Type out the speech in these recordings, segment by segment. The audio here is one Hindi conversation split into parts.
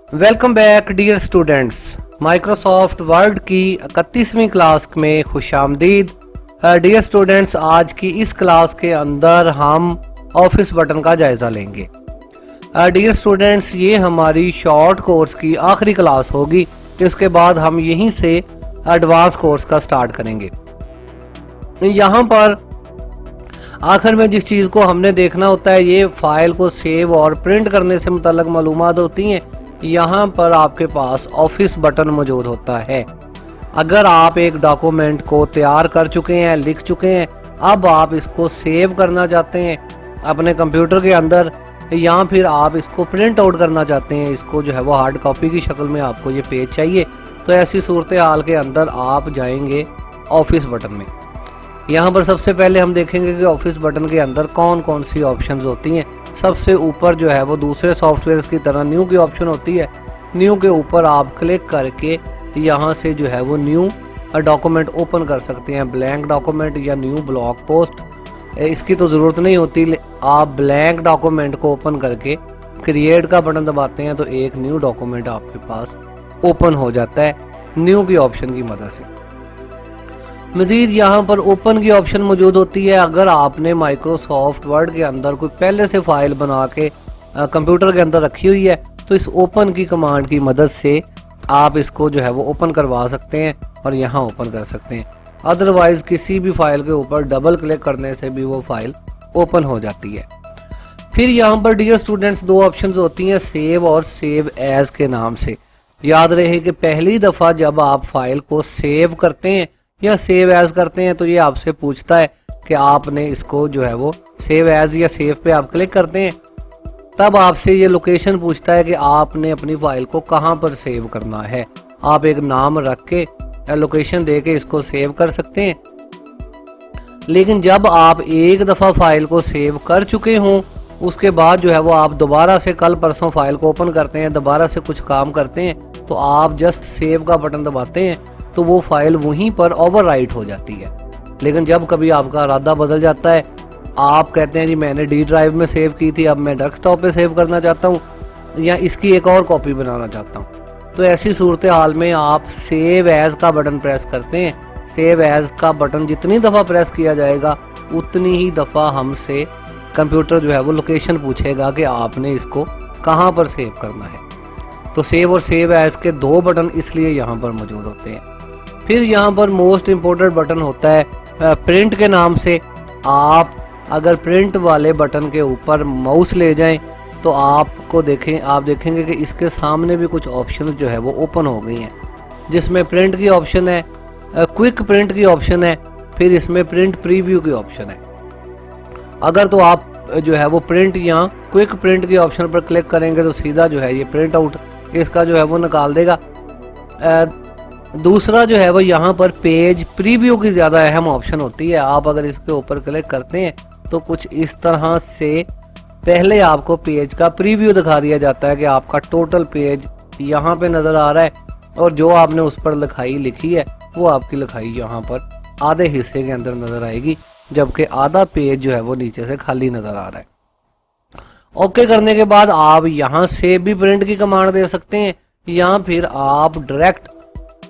Welcome back dear students. Microsoft Word की 31वीं क्लास में खुशामदीद। डियर स्टूडेंट्स, आज की इस क्लास के अंदर हम ऑफिस बटन का जायज़ा लेंगे। डियर स्टूडेंट्स, ये हमारी शॉर्ट कोर्स की आखिरी क्लास होगी। इसके बाद हम यहीं से एडवांस कोर्स का स्टार्ट करेंगे। यहाँ पर आखिर में जिस चीज़ को हमने देखना होता है, ये फाइल को सेव और प्रिंट करने से मुतल्लिक मालूमात होती हैं। यहाँ पर आपके पास ऑफिस बटन मौजूद होता है। अगर आप एक डॉक्यूमेंट को तैयार कर चुके हैं, लिख चुके हैं, अब आप इसको सेव करना चाहते हैं अपने कंप्यूटर के अंदर, या फिर आप इसको प्रिंट आउट करना चाहते हैं, इसको जो है वो हार्ड कॉपी की शक्ल में आपको ये पेज चाहिए, तो ऐसी सूरत हाल के अंदर आप जाएंगे ऑफिस बटन में। यहाँ पर सबसे पहले हम देखेंगे कि ऑफिस बटन के अंदर कौन कौन सी ऑप्शंस होती हैं। सबसे ऊपर जो है वो दूसरे सॉफ्टवेयर्स की तरह न्यू की ऑप्शन होती है। न्यू के ऊपर आप क्लिक करके यहाँ से जो है वो न्यू डॉक्यूमेंट ओपन कर सकते हैं, ब्लैंक डॉक्यूमेंट या न्यू ब्लॉग पोस्ट। इसकी तो ज़रूरत नहीं होती, आप ब्लैंक डॉक्यूमेंट को ओपन करके क्रिएट का बटन दबाते हैं तो एक न्यू डॉक्यूमेंट आपके पास ओपन हो जाता है न्यू की ऑप्शन की मदद से। मज़ीद यहाँ पर ओपन की ऑप्शन मौजूद होती है। अगर आपने माइक्रोसॉफ्ट वर्ड के अंदर कोई पहले से फाइल बना के कंप्यूटर के अंदर रखी हुई है, तो इस ओपन की कमांड की मदद से आप इसको जो है वो ओपन करवा सकते हैं और यहाँ ओपन कर सकते हैं। अदरवाइज़ किसी भी फाइल के ऊपर डबल क्लिक करने से भी वो फाइल ओपन हो जाती है। फिर यहाँ पर डियर स्टूडेंट्स दो ऑप्शंस होती हैं, सेव और सेव एज के नाम से। याद रहे कि पहली दफ़ा जब आप फाइल को सेव करते हैं या सेव एज करते हैं तो ये आपसे पूछता है कि आपने इसको जो है वो सेव एज या सेव पे आप क्लिक करते हैं, तब आपसे ये लोकेशन पूछता है कि आपने अपनी फाइल को कहाँ पर सेव करना है। आप एक नाम रख के लोकेशन दे के इसको सेव कर सकते हैं। लेकिन जब आप एक दफ़ा फाइल को सेव कर चुके हों, उसके बाद जो है वो आप दोबारा से कल परसों फाइल को ओपन करते हैं, दोबारा से कुछ काम करते हैं, तो आप जस्ट सेव का बटन दबाते हैं तो वो फाइल वहीं पर ओवरराइट हो जाती है। लेकिन जब कभी आपका इरादा बदल जाता है, आप कहते हैं जी मैंने डी ड्राइव में सेव की थी, अब मैं डेस्कटॉप पे सेव करना चाहता हूँ या इसकी एक और कॉपी बनाना चाहता हूँ, तो ऐसी सूरत हाल में आप सेव एज का बटन प्रेस करते हैं। सेव एज का बटन जितनी दफ़ा प्रेस किया जाएगा उतनी ही दफ़ा हमसे कंप्यूटर जो है वो लोकेशन पूछेगा कि आपने इसको कहाँ पर सेव करना है। तो सेव और सेव एज के दो बटन इसलिए यहाँ पर मौजूद होते हैं। फिर यहाँ पर मोस्ट इम्पोर्टेंट बटन होता है प्रिंट के नाम से। आप अगर प्रिंट वाले बटन के ऊपर माउस ले जाएं तो आप देखेंगे कि इसके सामने भी कुछ ऑप्शन जो है वो ओपन हो गई हैं, जिसमें प्रिंट की ऑप्शन है, क्विक प्रिंट की ऑप्शन है, फिर इसमें प्रिंट प्रीव्यू की ऑप्शन है। अगर तो आप जो है वो प्रिंट या क्विक प्रिंट की ऑप्शन पर क्लिक करेंगे तो सीधा जो है ये प्रिंट आउट इसका जो है वो निकाल देगा। दूसरा जो है वो यहाँ पर पेज प्रीव्यू की ज़्यादा अहम ऑप्शन होती है। आप अगर इसके ऊपर क्लिक करते हैं तो कुछ इस तरह से पहले आपको पेज का प्रीव्यू दिखा दिया जाता है कि आपका टोटल पेज यहाँ पे नज़र आ रहा है और जो आपने उस पर लिखाई लिखी है वो आपकी लिखाई यहाँ पर आधे हिस्से के अंदर नज़र आएगी, जबकि आधा पेज जो है वो नीचे से खाली नज़र आ रहा है। ओके करने के बाद आप यहाँ से भी प्रिंट की कमांड दे सकते हैं, या फिर आप डायरेक्ट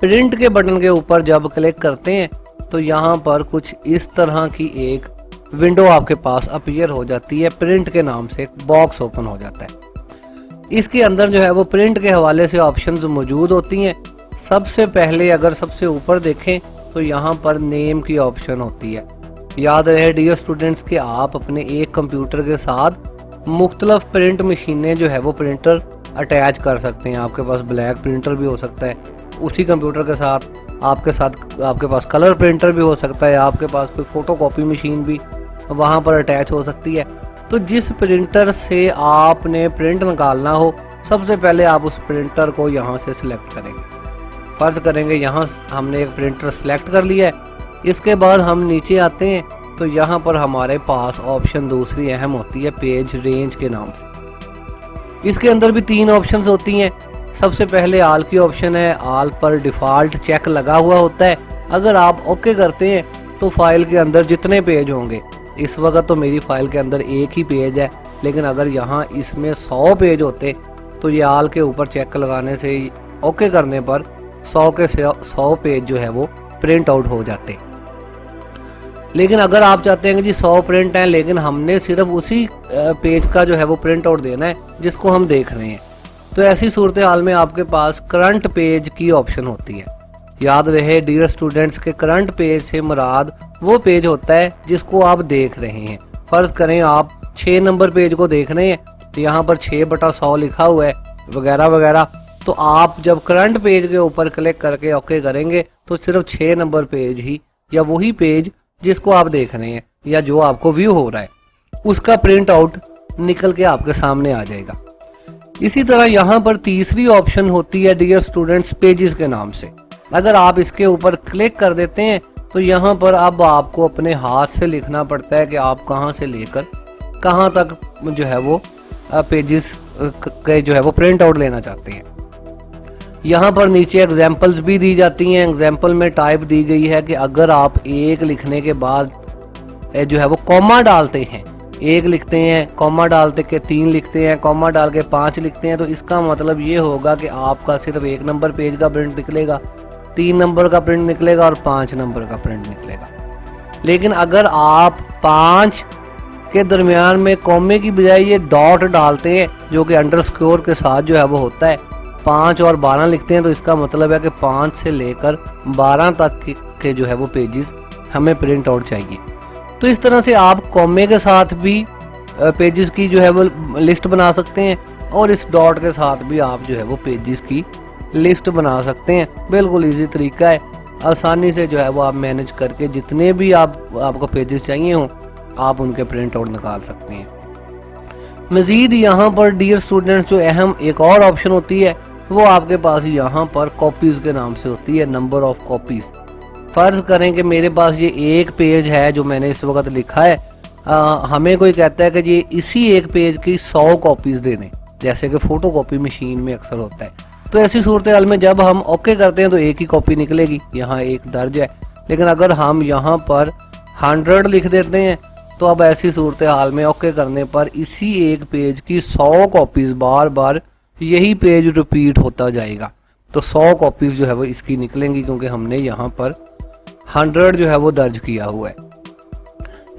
प्रिंट के बटन के ऊपर जब क्लिक करते हैं तो यहाँ पर कुछ इस तरह की एक विंडो आपके पास अपीयर हो जाती है। प्रिंट के नाम से एक बॉक्स ओपन हो जाता है। इसके अंदर जो है वो प्रिंट के हवाले से ऑप्शंस मौजूद होती हैं। सबसे पहले अगर सबसे ऊपर देखें तो यहाँ पर नेम की ऑप्शन होती है। याद रहे डियर स्टूडेंट्स कि आप अपने एक कंप्यूटर के साथ मुख्तलिफ प्रिंट मशीनें जो है वो प्रिंटर अटैच कर सकते हैं। आपके पास ब्लैक प्रिंटर भी हो सकता है, उसी कंप्यूटर के साथ आपके पास कलर प्रिंटर भी हो सकता है, आपके पास कोई फोटोकॉपी मशीन भी वहाँ पर अटैच हो सकती है। तो जिस प्रिंटर से आपने प्रिंट निकालना हो, सबसे पहले आप उस प्रिंटर को यहाँ से सिलेक्ट करेंगे। फर्ज करेंगे यहाँ हमने एक प्रिंटर सिलेक्ट कर लिया है। इसके बाद हम नीचे आते हैं तो यहाँ पर हमारे पास ऑप्शन दूसरी अहम होती है पेज रेंज के नाम से। इसके अंदर भी तीन ऑप्शंस होती हैं। सबसे पहले आल की ऑप्शन है। आल पर डिफ़ॉल्ट चेक लगा हुआ होता है। अगर आप ओके करते हैं तो फाइल के अंदर जितने पेज होंगे, इस वक्त तो मेरी फाइल के अंदर एक ही पेज है, लेकिन अगर यहाँ इसमें 100 पेज होते तो ये आल के ऊपर चेक लगाने से ओके करने पर 100 के 100 पेज जो है वो प्रिंट आउट हो जाते। लेकिन अगर आप चाहते हैं कि जी 100 प्रिंट हैं लेकिन हमने सिर्फ उसी पेज का जो है वो प्रिंट आउट देना है जिसको हम देख रहे हैं, तो ऐसी सूरत हाल में आपके पास करंट पेज की ऑप्शन होती है। याद रहे डियर स्टूडेंट्स के करंट पेज से मुराद वो पेज होता है जिसको आप देख रहे हैं। फर्ज करें आप 6 नंबर पेज को देख रहे हैं, तो यहाँ पर 6/100 लिखा हुआ है वगैरह वगैरह, तो आप जब करंट पेज के ऊपर क्लिक करके ओके करेंगे तो सिर्फ 6 नंबर पेज ही या वही पेज जिसको आप देख रहे हैं या जो आपको व्यू हो रहा है उसका प्रिंट आउट निकल के आपके सामने आ जाएगा। इसी तरह यहाँ पर तीसरी ऑप्शन होती है डियर स्टूडेंट्स पेजेस के नाम से। अगर आप इसके ऊपर क्लिक कर देते हैं तो यहाँ पर अब आपको अपने हाथ से लिखना पड़ता है कि आप कहाँ से लेकर कहाँ तक जो है वो पेजेस के जो है वो प्रिंट आउट लेना चाहते हैं। यहाँ पर नीचे एग्जाम्पल्स भी दी जाती हैं। एग्जाम्पल में टाइप दी गई है कि अगर आप एक लिखने के बाद जो है वो कॉमा डालते हैं, एक लिखते हैं कॉमा डालते के 3 लिखते हैं, कॉमा डाल के 5 लिखते हैं, तो इसका मतलब ये होगा कि आपका सिर्फ 1 नंबर पेज का प्रिंट निकलेगा, 3 नंबर का प्रिंट निकलेगा और 5 नंबर का प्रिंट निकलेगा। लेकिन अगर आप 5 के दरमियान में कॉमे की बजाय ये डॉट डालते हैं जो कि अंडरस्कोर के साथ जो है वो होता है, 5 और 12 लिखते हैं, तो इसका मतलब है कि 5 से लेकर 12 तक के जो है वो पेजेस हमें प्रिंट आउट चाहिए। तो इस तरह से आप कॉमे के साथ भी पेजेस की जो है वो लिस्ट बना सकते हैं और इस डॉट के साथ भी आप जो है वो पेजेस की लिस्ट बना सकते हैं। बिल्कुल इजी तरीका है, आसानी से जो है वो आप मैनेज करके जितने भी आपको पेजेस चाहिए हों आप उनके प्रिंट आउट निकाल सकते हैं। मजीद यहाँ पर डियर स्टूडेंट्स जो अहम एक और ऑप्शन होती है वो आपके पास यहाँ पर कॉपीज़ के नाम से होती है, नंबर ऑफ कॉपीज़। फ़र्ज़ करें कि मेरे पास ये एक पेज है जो मैंने इस वक्त लिखा है, हमें कोई कहता है कि ये इसी एक पेज की 100 कॉपीज़ दे दें, जैसे कि फ़ोटो कॉपी मशीन में अक्सर होता है। तो ऐसी सूरत हाल में जब हम ओके करते हैं तो एक ही कॉपी निकलेगी, यहाँ एक दर्ज है। लेकिन अगर हम यहाँ पर 100 लिख देते हैं तो अब ऐसी सूरत हाल में ओके करने पर इसी एक पेज की 100 कॉपीज़ बार बार यही पेज रिपीट होता जाएगा, तो 100 कॉपीज़ जो है वो इसकी निकलेंगी क्योंकि हमने यहाँ पर 100 जो है वो दर्ज किया हुआ है।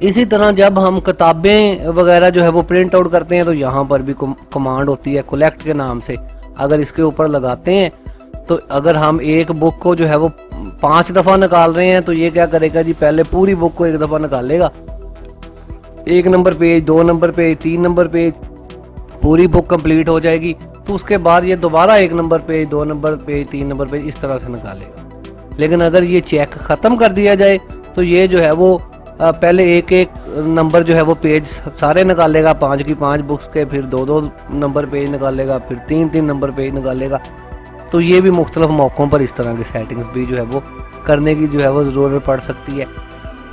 इसी तरह जब हम किताबें वगैरह जो है वो प्रिंट आउट करते हैं तो यहाँ पर भी कमांड होती है कलेक्ट के नाम से। अगर इसके ऊपर लगाते हैं तो अगर हम एक बुक को जो है वो 5 दफ़ा निकाल रहे हैं तो ये क्या करेगा जी, पहले पूरी बुक को 1 दफ़ा निकालेगा, 1 number page, 2 number page, 3 number page, पूरी बुक कंप्लीट हो जाएगी। तो उसके बाद ये दोबारा 1 number page, 2 number page, 3 number page इस तरह से निकालेगा। लेकिन अगर ये चेक ख़त्म कर दिया जाए तो ये जो है वो पहले एक नंबर जो है वो पेज सारे निकालेगा, 5 की 5 बुक्स के, फिर 2 नंबर पेज निकालेगा, फिर 3 नंबर पेज निकालेगा। तो ये भी मुख्तलिफ मौक़ों पर इस तरह की सेटिंग्स भी जो है वो करने की जो है वो ज़रूरत पड़ सकती है।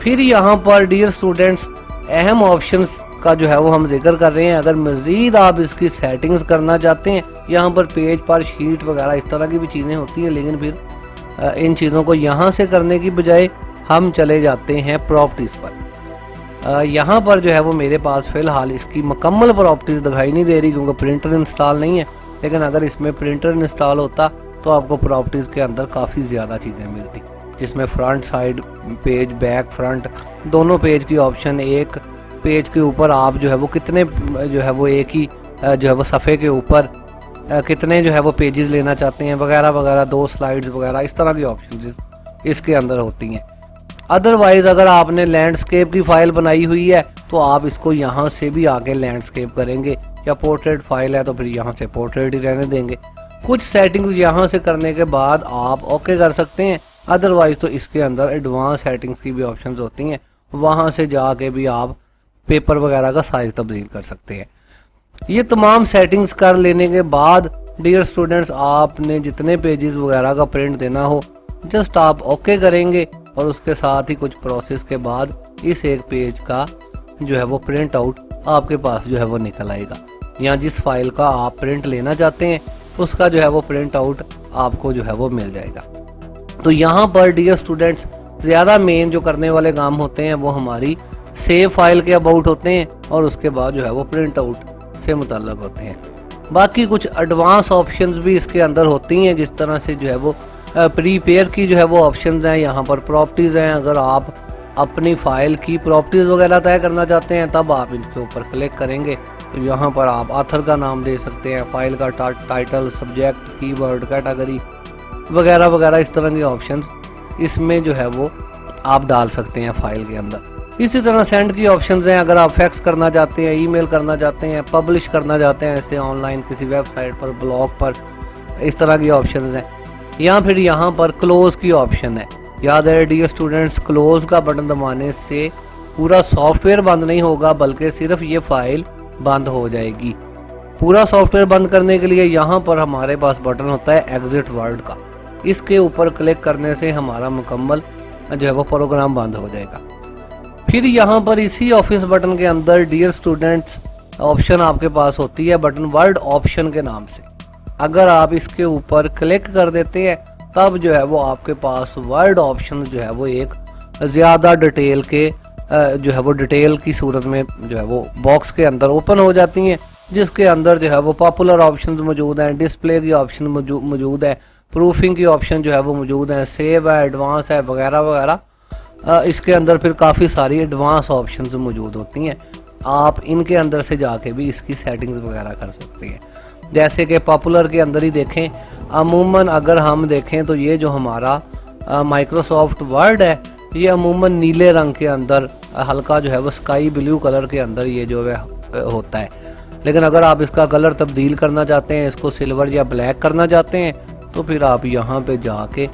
फिर यहाँ पर डियर स्टूडेंट्स अहम ऑप्शंस का जो है वो हम जिक्र कर रहे हैं। अगर मज़ीद आप इसकी सेटिंग्स करना चाहते हैं, यहाँ पर पेज पर शीट वगैरह इस तरह की भी चीज़ें होती हैं, लेकिन फिर इन चीज़ों को यहाँ से करने की बजाय हम चले जाते हैं प्रॉपर्टीज़ पर। यहाँ पर जो है वो मेरे पास फ़िलहाल इसकी मुकम्मल प्रॉपर्टीज़ दिखाई नहीं दे रही क्योंकि प्रिंटर इंस्टॉल नहीं है। लेकिन अगर इसमें प्रिंटर इंस्टॉल होता तो आपको प्रॉपर्टीज़ के अंदर काफ़ी ज़्यादा चीज़ें मिलती, जिसमें front side page, back front दोनों पेज की ऑप्शन, एक पेज के ऊपर आप जो है वो कितने जो है वो एक ही जो है वो सफ़े के ऊपर कितने जो है वो पेजेस लेना चाहते हैं वगैरह वगैरह, 2 स्लाइड्स वगैरह, इस तरह की ऑप्शन इसके अंदर होती हैं। अदरवाइज़ अगर आपने लैंडस्केप की फ़ाइल बनाई हुई है तो आप इसको यहाँ से भी आके लैंडस्केप करेंगे, या पोर्ट्रेट फाइल है तो फिर यहाँ से पोर्ट्रेट ही रहने देंगे। कुछ सेटिंग्स यहाँ से करने के बाद आप ओके कर सकते हैं। अदरवाइज़ तो इसके अंदर एडवांस सेटिंग्स की भी ऑप्शंस होती हैं, वहाँ से जाके भी आप पेपर वगैरह का साइज़ तब्दील कर सकते हैं। ये तमाम सेटिंग्स कर लेने के बाद डियर स्टूडेंट्स आपने जितने पेजेस वगैरह का प्रिंट देना हो जस्ट आप ओके करेंगे और उसके साथ ही कुछ प्रोसेस के बाद इस एक पेज का जो है वो प्रिंट आउट आपके पास जो है वो निकल आएगा, या जिस फाइल का आप प्रिंट लेना चाहते हैं उसका जो है वो प्रिंट आउट आपको जो है वो मिल जाएगा। तो यहाँ पर डियर स्टूडेंट्स ज़्यादा मेन जो करने वाले काम होते हैं वो हमारी सेव फाइल के अबाउट होते हैं और उसके बाद जो है वो प्रिंट आउट से मुताल्लिक होते हैं। बाकी कुछ एडवांस ऑप्शंस भी इसके अंदर होती हैं, जिस तरह से जो है वो प्रीपेयर की जो है वो ऑप्शंस हैं। यहाँ पर प्रॉपर्टीज़ हैं, अगर आप अपनी फ़ाइल की प्रॉपर्टीज़ वगैरह तय करना चाहते हैं तब आप इनके ऊपर क्लिक करेंगे तो यहाँ पर आप ऑथर का नाम दे सकते हैं, फाइल का टाइटल, सब्जेक्ट, कीवर्ड, कैटेगरी वगैरह वगैरह, इस तरह के ऑप्शंस इसमें जो है वो आप डाल सकते हैं फाइल के अंदर। इसी तरह सेंड की ऑप्शंस हैं, अगर आप फैक्स करना चाहते हैं, ईमेल करना चाहते हैं, पब्लिश करना चाहते हैं ऐसे ऑनलाइन किसी वेबसाइट पर, ब्लॉग पर, इस तरह की ऑप्शंस हैं। या फिर यहाँ पर क्लोज की ऑप्शन है। याद है डियर स्टूडेंट्स, क्लोज का बटन दबाने से पूरा सॉफ्टवेयर बंद नहीं होगा बल्कि सिर्फ ये फाइल बंद हो जाएगी। पूरा सॉफ्टवेयर बंद करने के लिए यहाँ पर हमारे पास बटन होता है एग्जिट वर्ड का, इसके ऊपर क्लिक करने से हमारा मुकम्मल जो है वो प्रोग्राम बंद हो जाएगा। फिर यहाँ पर इसी ऑफिस बटन के अंदर डियर स्टूडेंट्स ऑप्शन आपके पास होती है बटन वर्ड ऑप्शन के नाम से। अगर आप इसके ऊपर क्लिक कर देते हैं तब जो है वो आपके पास वर्ड ऑप्शन जो है वो एक ज़्यादा डिटेल के जो है वो डिटेल की सूरत में जो है वो बॉक्स के अंदर ओपन हो जाती हैं, जिसके अंदर जो है वो पॉपुलर ऑप्शंस मौजूद हैं, डिस्प्ले की ऑप्शन मौजूद है, प्रूफिंग की ऑप्शन जो है वो मौजूद है, सेव है, एडवांस है वगैरह वगैरह। इसके अंदर फिर काफ़ी सारी एडवांस ऑप्शंस मौजूद होती हैं, आप इनके अंदर से जाके भी इसकी सेटिंग्स वगैरह कर सकते हैं। जैसे कि पॉपुलर के अंदर ही देखें, अमूमन अगर हम देखें तो ये जो हमारा माइक्रोसॉफ्ट वर्ड है ये अमूमन नीले रंग के अंदर हल्का जो है वो स्काई ब्लू कलर के अंदर ये जो है होता है। लेकिन अगर आप इसका कलर तब्दील करना चाहते हैं, इसको सिल्वर या ब्लैक करना चाहते हैं तो फिर आप यहाँ पे जाके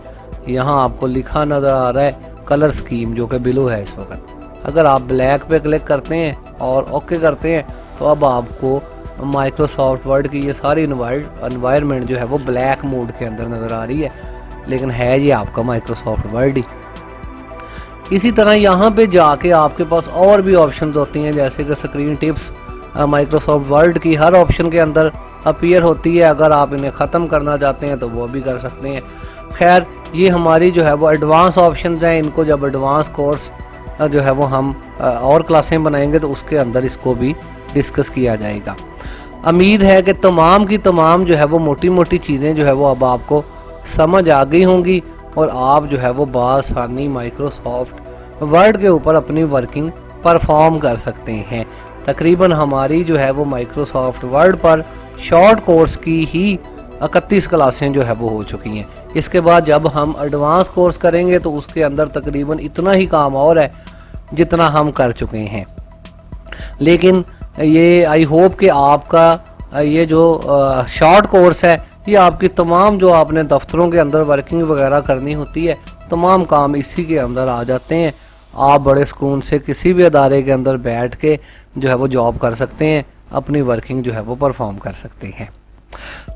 यहाँ आपको लिखा नज़र आ रहा है कलर स्कीम जो कि ब्लू है इस वक्त। अगर आप ब्लैक पे क्लिक करते हैं और ओके करते हैं तो अब आपको माइक्रोसॉफ्ट वर्ड की ये सारी एनवायरनमेंट जो है वो ब्लैक मोड के अंदर नज़र आ रही है, लेकिन है ये आपका माइक्रोसॉफ्ट वर्ड ही। इसी तरह यहाँ पे जाके आपके पास और भी ऑप्शंस होती हैं, जैसे कि स्क्रीन टिप्स माइक्रोसॉफ्ट वर्ड की हर ऑप्शन के अंदर अपीयर होती है। अगर आप इन्हें ख़त्म करना चाहते हैं तो वो भी कर सकते हैं। खैर ये हमारी जो है वो एडवांस ऑप्शंस हैं, इनको जब एडवांस कोर्स जो है वो हम और क्लासें बनाएंगे तो उसके अंदर इसको भी डिस्कस किया जाएगा। उम्मीद है कि तमाम की तमाम जो है वो मोटी मोटी चीज़ें जो है वो अब आपको समझ आ गई होंगी और आप जो है वो बआसानी माइक्रोसॉफ्ट वर्ड के ऊपर अपनी वर्किंग परफॉर्म कर सकते हैं। तकरीबन हमारी जो है वो माइक्रोसॉफ्ट वर्ड पर शॉर्ट कोर्स की ही 31 क्लासें जो है वो हो चुकी हैं। इसके बाद जब हम एडवांस कोर्स करेंगे तो उसके अंदर तकरीबन इतना ही काम और है जितना हम कर चुके हैं। लेकिन ये आई होप कि आपका ये जो शॉर्ट कोर्स है ये आपकी तमाम जो आपने दफ्तरों के अंदर वर्किंग वगैरह करनी होती है तमाम काम इसी के अंदर आ जाते हैं। आप बड़े सुकून से किसी भी अदारे के अंदर बैठ के जो है वो जॉब कर सकते हैं, अपनी वर्किंग जो है वो परफॉर्म कर सकते हैं।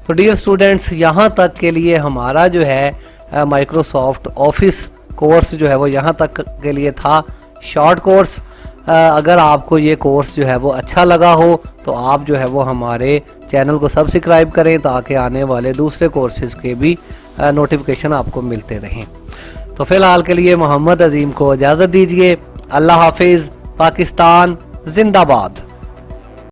तो डियर स्टूडेंट्स, यहाँ तक के लिए हमारा जो है माइक्रोसॉफ्ट ऑफिस कोर्स जो है वो यहाँ तक के लिए था शॉर्ट कोर्स। अगर आपको ये कोर्स जो है वो अच्छा लगा हो तो आप जो है वो हमारे चैनल को सब्सक्राइब करें ताकि आने वाले दूसरे कोर्सेज़ के भी नोटिफिकेशन आपको मिलते रहें। तो फ़िलहाल के लिए मोहम्मद अजीम को इजाज़त दीजिए। अल्लाह हाफिज़। पाकिस्तान जिंदाबाद।